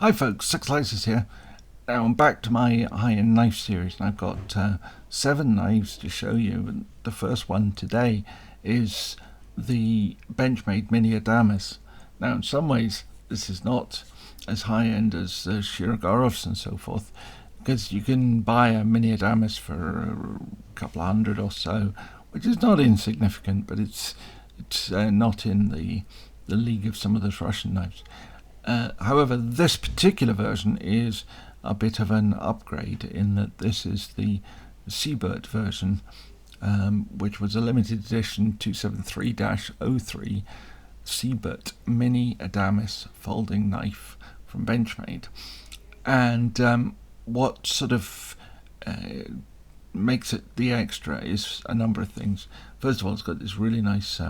Hi folks, Six Slices here. Now I'm back to my high-end knife series, and I've got 7 knives to show you. And the first one today is the Benchmade Mini Adamas. Now in some ways this is not as high-end as Shirogorovs and so forth, because you can buy a Mini Adamas for a couple of hundred or so, which is not insignificant, but it's not in the league of some of those Russian knives. However, this particular version is a bit of an upgrade in that this is the Siebert version, which was a limited edition 273-03 Siebert Mini Adamas folding knife from Benchmade. And what sort of makes it the extra is a number of things. First of all, it's got this really nice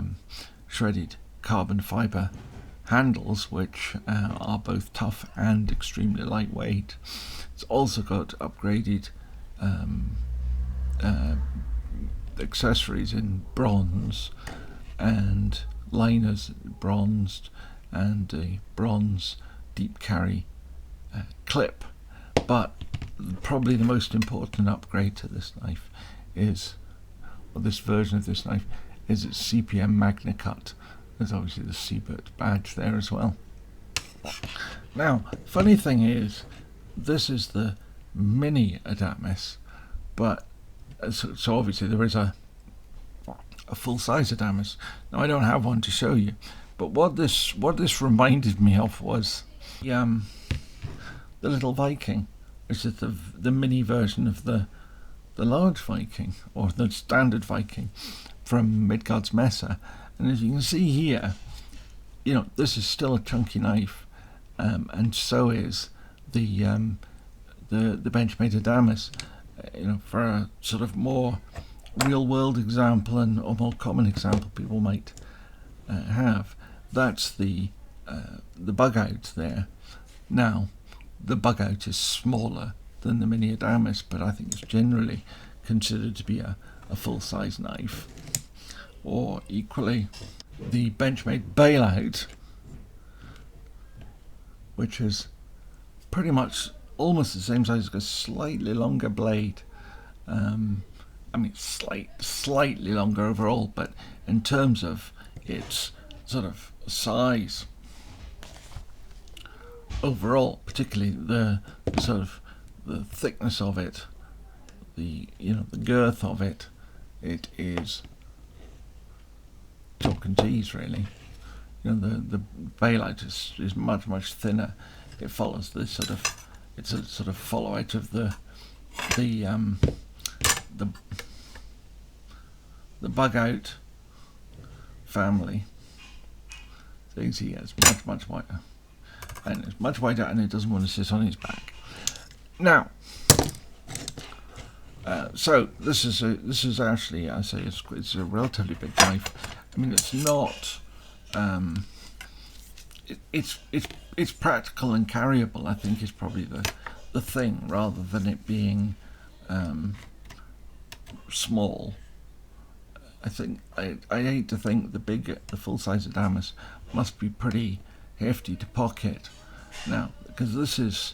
shredded carbon fibre handles, which are both tough and extremely lightweight. It's also got upgraded accessories in bronze, and liners bronzed, and a bronze deep carry clip. But probably the most important upgrade to this knife is, or this version of this knife, is its CPM Magna Cut. There's obviously the Siebert badge there as well. Now, funny thing is, this is the Mini Adamas, but so obviously there is a full-size Adamas. Now I don't have one to show you, but what this reminded me of was the little Viking, which is the mini version of the large Viking, or the standard Viking from Midgard's Messe. And as you can see here, this is still a chunky knife, and so is the Benchmade Adamas. For a sort of more real-world example and or more common example people might have, that's the bug out there. Now, the bug out is smaller than the Mini Adamas, but I think it's generally considered to be a full-size knife. Or equally, the Benchmade bailout, which is pretty much almost the same size, a slightly longer blade. Slightly longer overall, but in terms of its sort of size overall, particularly the sort of the thickness of it, the girth of it, it is chalk and cheese really. The bailout is much thinner. It follows the it's a sort of follow out of the bug out family. So you can see it's much wider, and it's much wider, and it doesn't want to sit on its back. Now, so this is actually, I say it's a relatively big knife. I mean, it's not. It's practical and carryable, I think, is probably the thing, rather than it being small. I think I hate to think the full size Adamas must be pretty hefty to pocket now, because this is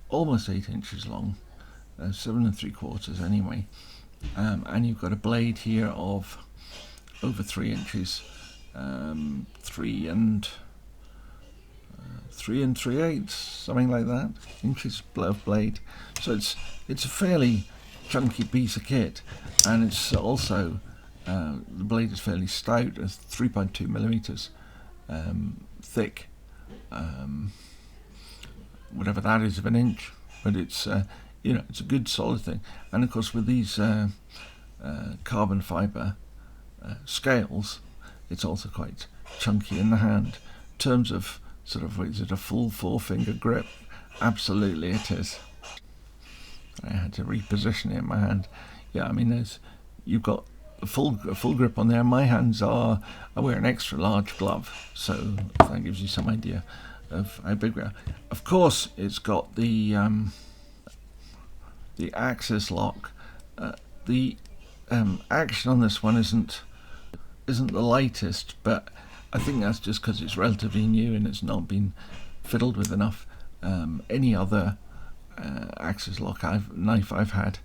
almost 8 inches long, 7 3/4 anyway, and you've got a blade here of over 3 inches, 3 3/8, something like that, inches of blade. So it's a fairly chunky piece of kit, and it's also the blade is fairly stout, it's 3.2 millimeters thick, whatever that is of an inch, but it's it's a good solid thing. And of course, with these carbon fiber scales, it's also quite chunky in the hand. In terms of is it a full 4-finger grip? Absolutely it is. I had to reposition it in my hand. Yeah, I mean, you've got a full grip on there. My hands I wear an extra large glove, so that gives you some idea of how big we are. Of course, it's got the axis lock. The action on this one isn't the lightest, but I think that's just because it's relatively new and it's not been fiddled with enough. any other axis lock knife I've had,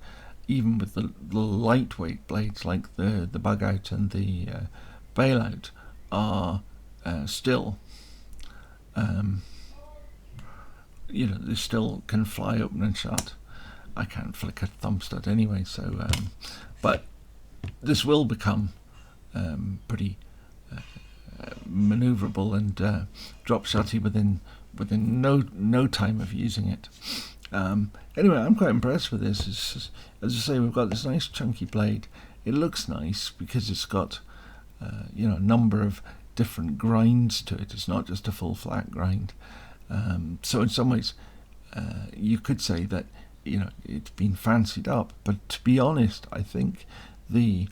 even with the lightweight blades like the bug out and the bailout, are still, they still can fly open and shut. I can't flick a thumb stud anyway, so but this will become pretty maneuverable and drop shutty within no time of using it. Anyway, I'm quite impressed with this. As I say, we've got this nice chunky blade. It looks nice because it's got a number of different grinds to it. It's not just a full flat grind. So in some ways, you could say that it's been fancied up. But to be honest, I think that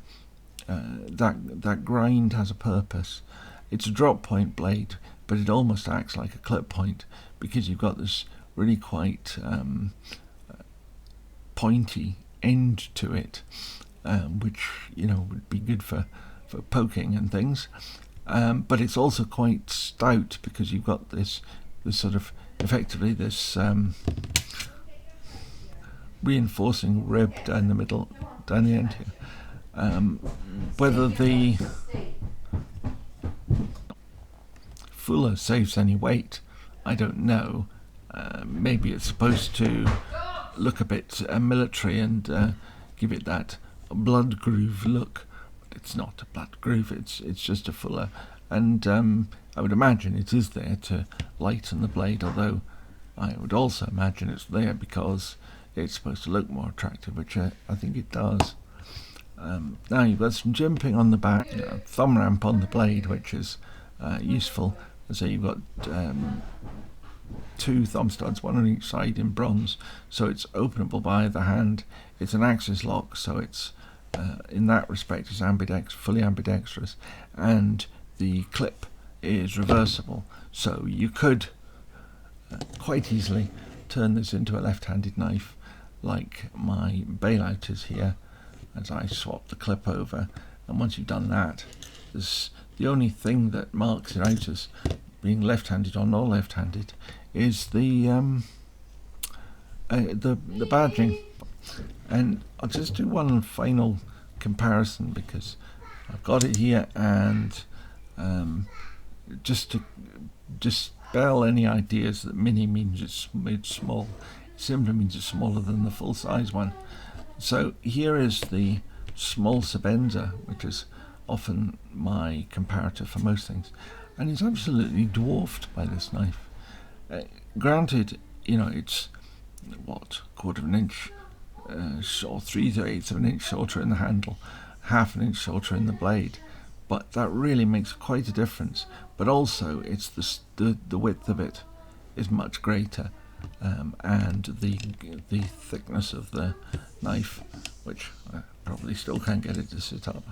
grind has a purpose. It's a drop point blade, but it almost acts like a clip point because you've got this really quite pointy end to it, which would be good for poking and things. But it's also quite stout because you've got this sort of effectively this reinforcing rib down the middle, down the end here. Whether the fuller saves any weight, I don't know. Maybe it's supposed to look a bit military and give it that blood groove look, but it's not a blood groove. It's just a fuller, and I would imagine it is there to lighten the blade. Although I would also imagine it's there because it's supposed to look more attractive, which I think it does. Now you've got some jimping on the back, thumb ramp on the blade, which is useful. So you've got 2 thumb studs, one on each side in bronze, so it's openable by the hand. It's an axis lock, so it's in that respect it's fully ambidextrous, and the clip is reversible, so you could quite easily turn this into a left-handed knife like my bailout is here, as I swap the clip over. And once you've done that, the only thing that marks it out as being left-handed or not left-handed is the badging. And I'll just do one final comparison because I've got it here, and just to dispel any ideas that mini means it's small. It simply means it's smaller than the full-size one. So here is the small Sebenza, which is often my comparator for most things, and it's absolutely dwarfed by this knife. Granted, it's quarter of an inch or 3/8 of an inch shorter in the handle, half an inch shorter in the blade, but that really makes quite a difference. But also, it's the width of it is much greater, and the thickness of the knife, which I probably still can't get it to sit up.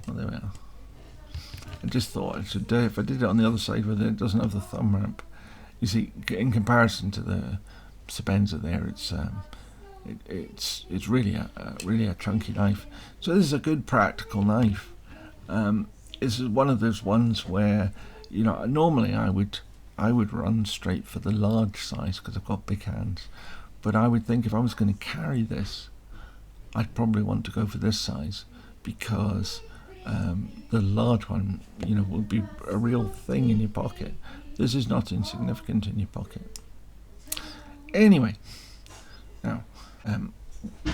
Well, there we are. I just thought I should do, if I did it on the other side where it doesn't have the thumb ramp. You see, in comparison to the Sebenza there, it's really a chunky knife. So this is a good practical knife. This is one of those ones where normally I would run straight for the large size because I've got big hands, but I would think if I was going to carry this, I'd probably want to go for this size because the large one, will be a real thing in your pocket. This is not insignificant in your pocket. Anyway, now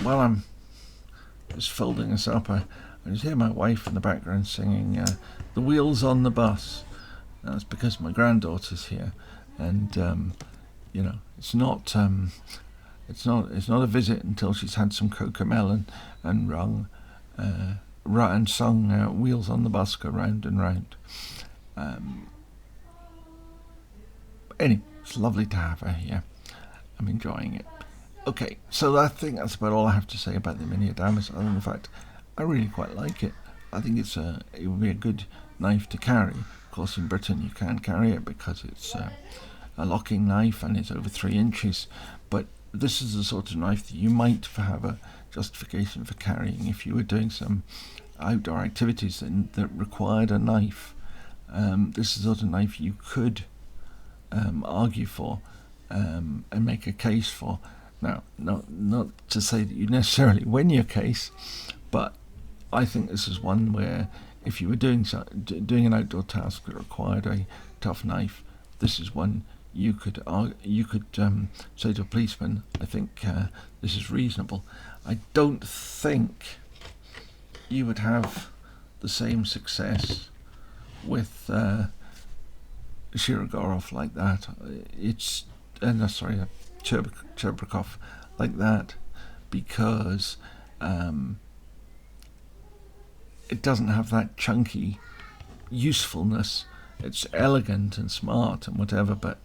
while I'm just folding this up, I just hear my wife in the background singing "The Wheels on the Bus." That's because my granddaughter's here, and it's not a visit until she's had some cocomelon and sung "Wheels on the Bus Go Round and Round." Anyway, it's lovely to have her here. I'm enjoying it. Okay, so I think that's about all I have to say about the Mini Adamas, other than the fact I really quite like it. I think it would be a good knife to carry. Of course, in Britain you can't carry it because it's a locking knife and it's over 3 inches. But this is the sort of knife that you might have a justification for carrying if you were doing some outdoor activities that required a knife. This is the sort of knife you could argue for and make a case for. Now, not to say that you necessarily win your case, but I think this is one where if you were doing an outdoor task that required a tough knife, this is one you could say to a policeman, I think this is reasonable. I don't think you would have the same success with Shirogorov like that. It's Cherbakov like that, because it doesn't have that chunky usefulness. It's elegant and smart and whatever, but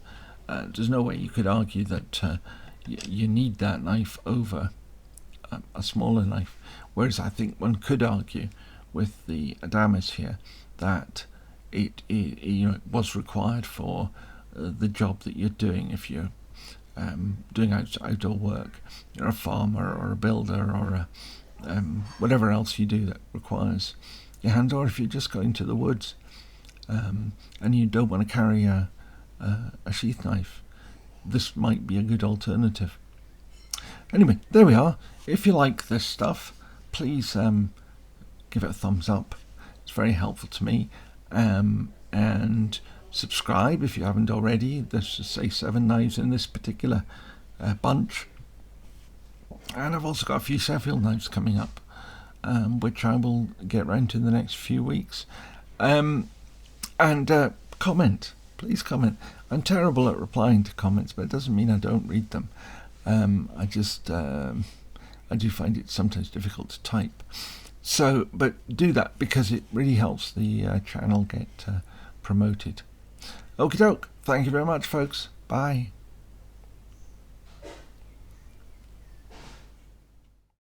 there's no way you could argue that you need that knife over a smaller knife. Whereas I think one could argue with the Adamas here that it was required for the job that you're doing. If you're doing outdoor work, you're a farmer or a builder or whatever else you do that requires your hands, or if you're just going to the woods and you don't want to carry a sheath knife, this might be a good alternative. Anyway, there we are. If you like this stuff, please give it a thumbs up. It's very helpful to me. And subscribe if you haven't already. There's, say, 7 knives in this particular bunch. And I've also got a few Sheffield knives coming up, which I will get round to in the next few weeks. And comment. Please comment. I'm terrible at replying to comments, but it doesn't mean I don't read them. I do find it sometimes difficult to type. So, but do that because it really helps the channel get promoted. Okie doke. Thank you very much, folks. Bye.